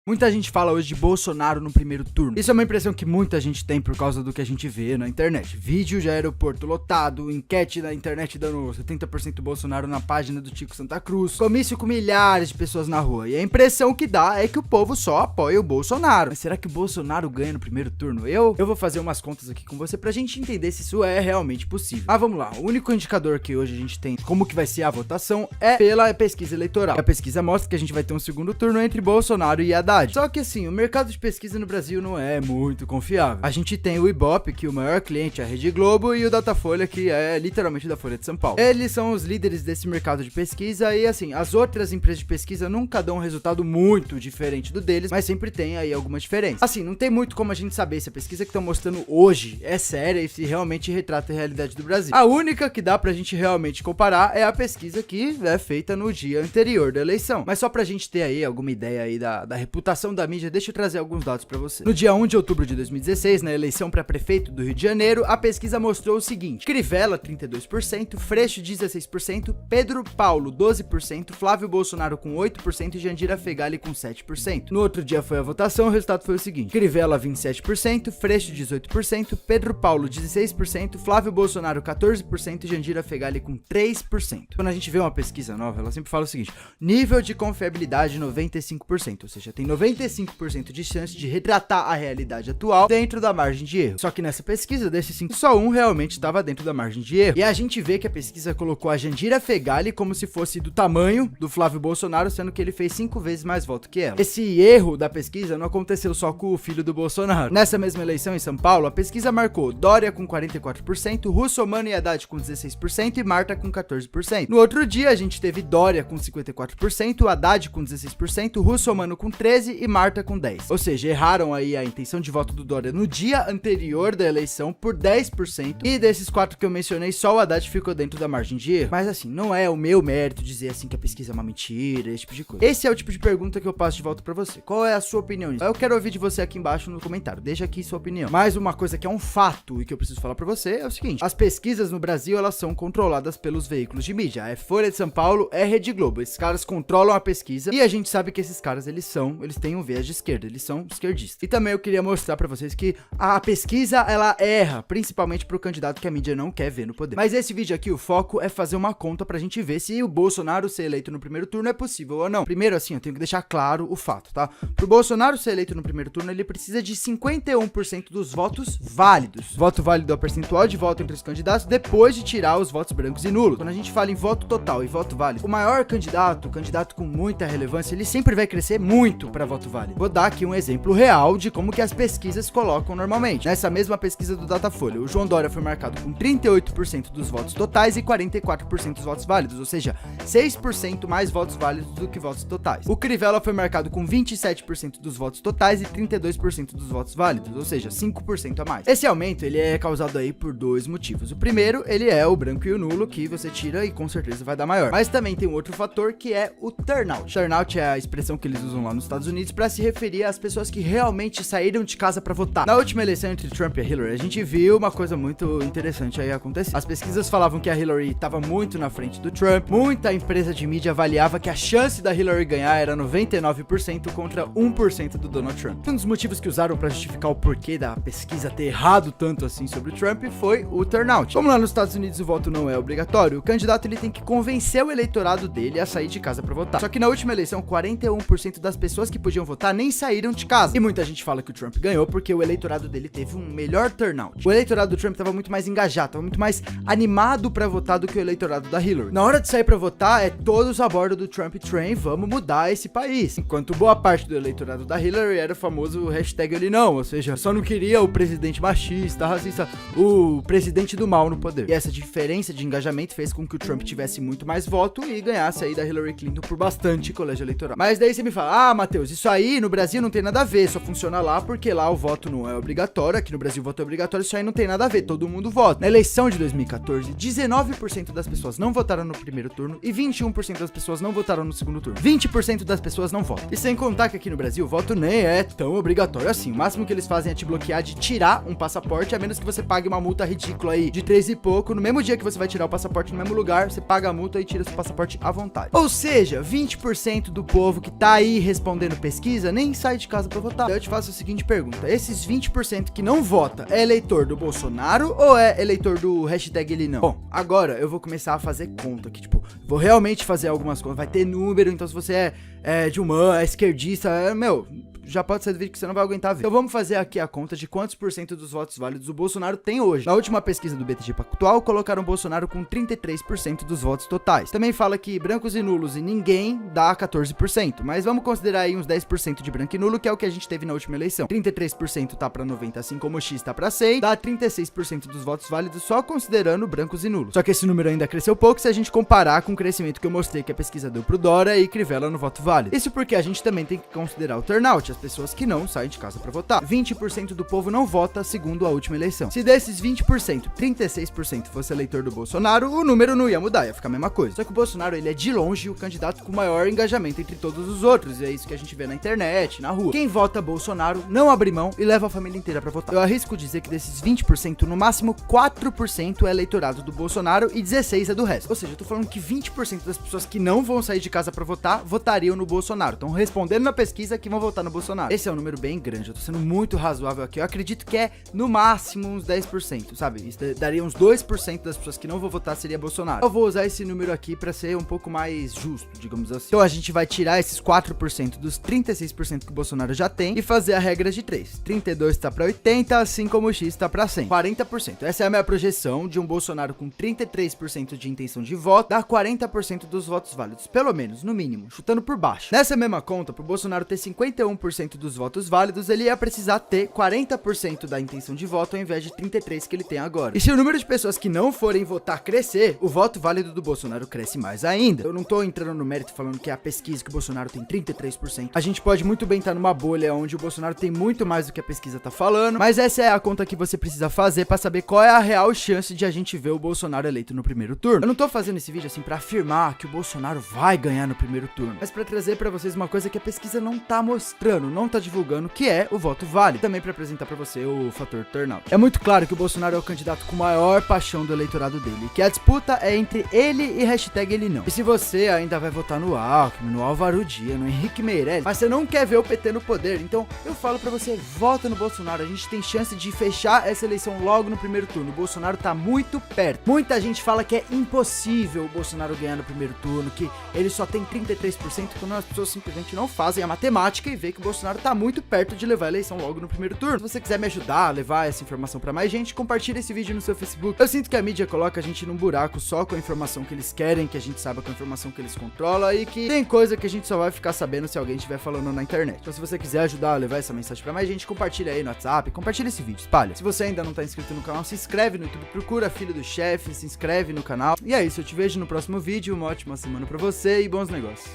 Muita gente fala hoje de Bolsonaro no primeiro turno. Isso é uma impressão que muita gente tem por causa do que a gente vê na internet. Vídeo de aeroporto lotado, enquete na internet dando 70% Bolsonaro na página do Tico Santa Cruz, comício com milhares de pessoas na rua. E a impressão que dá é que o povo só apoia o Bolsonaro. Mas será que o Bolsonaro ganha no primeiro turno? Eu vou fazer umas contas aqui com você pra gente entender se isso é realmente possível. Ah, vamos lá. O único indicador que hoje a gente tem como que vai ser a votação é pela pesquisa eleitoral. A pesquisa mostra que a gente vai ter um segundo turno entre Bolsonaro e Haddad. Só que assim, o mercado de pesquisa no Brasil não é muito confiável. A gente tem o Ibope, que o maior cliente é a Rede Globo, e o Datafolha, que é literalmente da Folha de São Paulo. Eles são os líderes desse mercado de pesquisa e assim, as outras empresas de pesquisa nunca dão um resultado muito diferente do deles, mas sempre tem aí alguma diferença. Assim, não tem muito como a gente saber se a pesquisa que estão mostrando hoje é séria e se realmente retrata a realidade do Brasil. A única que dá pra gente realmente comparar é a pesquisa que é feita no dia anterior da eleição. Mas só pra gente ter aí alguma ideia aí da reputação da mídia, deixa eu trazer alguns dados pra você. No dia 1 de outubro de 2016, na eleição pra prefeito do Rio de Janeiro, a pesquisa mostrou o seguinte: Crivella 32%, Freixo 16%, Pedro Paulo 12%, Flávio Bolsonaro com 8% e Jandira Fegali com 7%. No outro dia foi a votação, o resultado foi o seguinte: Crivella 27%, Freixo 18%, Pedro Paulo 16%, Flávio Bolsonaro 14% e Jandira Fegali com 3%. Quando a gente vê uma pesquisa nova, ela sempre fala o seguinte: nível de confiabilidade 95%, ou seja, tem 95% de chance de retratar a realidade atual dentro da margem de erro. Só que nessa pesquisa, desses 5, só um realmente estava dentro da margem de erro. E a gente vê que a pesquisa colocou a Jandira Fegali como se fosse do tamanho do Flávio Bolsonaro, sendo que ele fez 5 vezes mais voto que ela. Esse erro da pesquisa não aconteceu só com o filho do Bolsonaro. Nessa mesma eleição em São Paulo, a pesquisa marcou Dória com 44%, Russomano e Haddad com 16% e Marta com 14%. No outro dia, a gente teve Dória com 54%, Haddad com 16%, Russomano com 13% e Marta com 10%. Ou seja, erraram aí a intenção de voto do Dória no dia anterior da eleição por 10%, e desses 4 que eu mencionei, só o Haddad ficou dentro da margem de erro. Mas assim, não é o meu mérito dizer assim que a pesquisa é uma mentira, esse tipo de coisa. Esse é o tipo de pergunta que eu passo de volta pra você. Qual é a sua opinião nisso? Eu quero ouvir de você aqui embaixo no comentário, deixa aqui sua opinião. Mas uma coisa que é um fato e que eu preciso falar pra você é o seguinte: as pesquisas no Brasil, elas são controladas pelos veículos de mídia. É Folha de São Paulo, é Rede Globo. Esses caras controlam a pesquisa e a gente sabe que esses caras, eles têm um viés de esquerda, eles são esquerdistas. E também eu queria mostrar pra vocês que a pesquisa, ela erra, principalmente pro candidato que a mídia não quer ver no poder. Mas esse vídeo aqui, o foco é fazer uma conta pra gente ver se o Bolsonaro ser eleito no primeiro turno é possível ou não. Primeiro, assim, eu tenho que deixar claro o fato, tá? Pro Bolsonaro ser eleito no primeiro turno, ele precisa de 51% dos votos válidos. Voto válido é o percentual de voto entre os candidatos depois de tirar os votos brancos e nulos. Quando a gente fala em voto total e voto válido, o maior candidato, o candidato com muita relevância, ele sempre vai crescer muito pra voto válido. Vou dar aqui um exemplo real de como que as pesquisas colocam normalmente. Nessa mesma pesquisa do Datafolha, o João Dória foi marcado com 38% dos votos totais e 44% dos votos válidos, ou seja, 6% mais votos válidos do que votos totais. O Crivella foi marcado com 27% dos votos totais e 32% dos votos válidos, ou seja, 5% a mais. Esse aumento, ele é causado aí por 2 motivos. O primeiro, ele é o branco e o nulo, que você tira e com certeza vai dar maior. Mas também tem um outro fator, que é o turnout. Turnout é a expressão que eles usam lá nos Estados Unidos para se referir às pessoas que realmente saíram de casa para votar. Na última eleição entre Trump e Hillary, a gente viu uma coisa muito interessante aí acontecer. As pesquisas falavam que a Hillary estava muito na frente do Trump. Muita empresa de mídia avaliava que a chance da Hillary ganhar era 99% contra 1% do Donald Trump. Um dos motivos que usaram para justificar o porquê da pesquisa ter errado tanto assim sobre o Trump foi o turnout. Como lá nos Estados Unidos o voto não é obrigatório, o candidato ele tem que convencer o eleitorado dele a sair de casa para votar. Só que na última eleição, 41% das pessoas que podiam votar nem saíram de casa. E muita gente fala que o Trump ganhou porque o eleitorado dele teve um melhor turnout. O eleitorado do Trump tava muito mais engajado, tava muito mais animado pra votar do que o eleitorado da Hillary. Na hora de sair pra votar, é todos a bordo do Trump Train, vamos mudar esse país. Enquanto boa parte do eleitorado da Hillary era o famoso hashtag ele não, ou seja, só não queria o presidente machista, racista, o presidente do mal no poder. E essa diferença de engajamento fez com que o Trump tivesse muito mais voto e ganhasse aí da Hillary Clinton por bastante colégio eleitoral. Mas daí você me fala: ah, Matheus, isso aí no Brasil não tem nada a ver, só funciona lá porque lá o voto não é obrigatório, aqui no Brasil o voto é obrigatório, isso aí não tem nada a ver, todo mundo vota. Na eleição de 2014, 19% das pessoas não votaram no primeiro turno e 21% das pessoas não votaram no segundo turno. 20% das pessoas não votam. E sem contar que aqui no Brasil o voto nem é tão obrigatório assim. O máximo que eles fazem é te bloquear de tirar um passaporte, a menos que você pague uma multa ridícula aí de 3 e pouco. No mesmo dia que você vai tirar o passaporte no mesmo lugar, você paga a multa e tira seu passaporte à vontade. Ou seja, 20% do povo que tá aí respondendo fazendo pesquisa nem sai de casa pra votar. Então eu te faço a seguinte pergunta: esses 20% que não vota é eleitor do Bolsonaro ou é eleitor do hashtag ele não? Bom, agora eu vou começar a fazer conta aqui, tipo, vou realmente fazer algumas contas, vai ter número, então se você é de humano, é esquerdista, já pode ser do vídeo que você não vai aguentar ver. Então vamos fazer aqui a conta de quantos por cento dos votos válidos o Bolsonaro tem hoje. Na última pesquisa do BTG Pactual, colocaram o Bolsonaro com 33% dos votos totais. Também fala que brancos e nulos e ninguém dá 14%, mas vamos considerar aí uns 10% de branco e nulo, que é o que a gente teve na última eleição. 33% tá pra 90, assim como o X tá pra 6, dá 36% dos votos válidos só considerando brancos e nulos. Só que esse número ainda cresceu pouco se a gente comparar com o crescimento que eu mostrei que a pesquisa deu pro Dória e Crivella no voto válido. Isso porque a gente também tem que considerar o turnout, as pessoas que não saem de casa pra votar. 20% do povo não vota segundo a última eleição. Se desses 20%, 36% fosse eleitor do Bolsonaro, o número não ia mudar, ia ficar a mesma coisa. Só que o Bolsonaro, ele é de longe o candidato com maior engajamento entre todos os outros, e é isso que a gente vê na internet, na rua. Quem vota Bolsonaro não abre mão e leva a família inteira pra votar. Eu arrisco dizer que desses 20%, no máximo 4% é eleitorado do Bolsonaro e 16% é do resto. Ou seja, eu tô falando que 20% das pessoas que não vão sair de casa pra votar, votariam no Bolsonaro. Estão respondendo na pesquisa que vão votar no Bolsonaro. Esse é um número bem grande, eu tô sendo muito razoável aqui. Eu acredito que é no máximo uns 10%, sabe? Isso daria uns 2% das pessoas que não vão votar seria Bolsonaro. Eu vou usar esse número aqui pra ser um pouco mais justo, digamos assim. Então a gente vai tirar esses 4% dos 36% que o Bolsonaro já tem e fazer a regra de 3. 32 tá pra 80, assim como o X tá pra 100. 40%. Essa é a minha projeção de um Bolsonaro com 33% de intenção de voto, dá 40% dos votos válidos, pelo menos, no mínimo, chutando por baixo. Nessa mesma conta, pro Bolsonaro ter 51% dos votos válidos, ele ia precisar ter 40% da intenção de voto ao invés de 33% que ele tem agora. E se o número de pessoas que não forem votar crescer, o voto válido do Bolsonaro cresce mais ainda. Eu não tô entrando no mérito falando que é a pesquisa que o Bolsonaro tem 33%. A gente pode muito bem estar numa bolha onde o Bolsonaro tem muito mais do que a pesquisa tá falando, mas essa é a conta que você precisa fazer pra saber qual é a real chance de a gente ver o Bolsonaro eleito no primeiro turno. Eu não tô fazendo esse vídeo assim pra afirmar que o Bolsonaro vai ganhar no primeiro turno, mas pra trazer pra vocês uma coisa que a pesquisa não tá mostrando, não tá divulgando, que é o voto válido. Também pra apresentar pra você o fator turnout. É muito claro que o Bolsonaro é o candidato com maior paixão do eleitorado dele, que a disputa é entre ele e hashtag ele não. E se você ainda vai votar no Alckmin, no Álvaro Dias, no Henrique Meirelles, mas você não quer ver o PT no poder, então eu falo pra você, vota no Bolsonaro. A gente tem chance de fechar essa eleição logo no primeiro turno. O Bolsonaro tá muito perto. Muita gente fala que é impossível o Bolsonaro ganhar no primeiro turno, que ele só tem 33%, quando as pessoas simplesmente não fazem a matemática e vê que o Bolsonaro tá muito perto de levar a eleição logo no primeiro turno. Se você quiser me ajudar a levar essa informação pra mais gente, compartilha esse vídeo no seu Facebook. Eu sinto que a mídia coloca a gente num buraco só com a informação que eles querem que a gente saiba, com a informação que eles controlam, e que tem coisa que a gente só vai ficar sabendo se alguém estiver falando na internet. Então se você quiser ajudar a levar essa mensagem pra mais gente, compartilha aí no WhatsApp, compartilha esse vídeo, espalha. Se você ainda não tá inscrito no canal, se inscreve no YouTube, procura Filho do Chefe, se inscreve no canal. E é isso, eu te vejo no próximo vídeo, uma ótima semana pra você e bons negócios.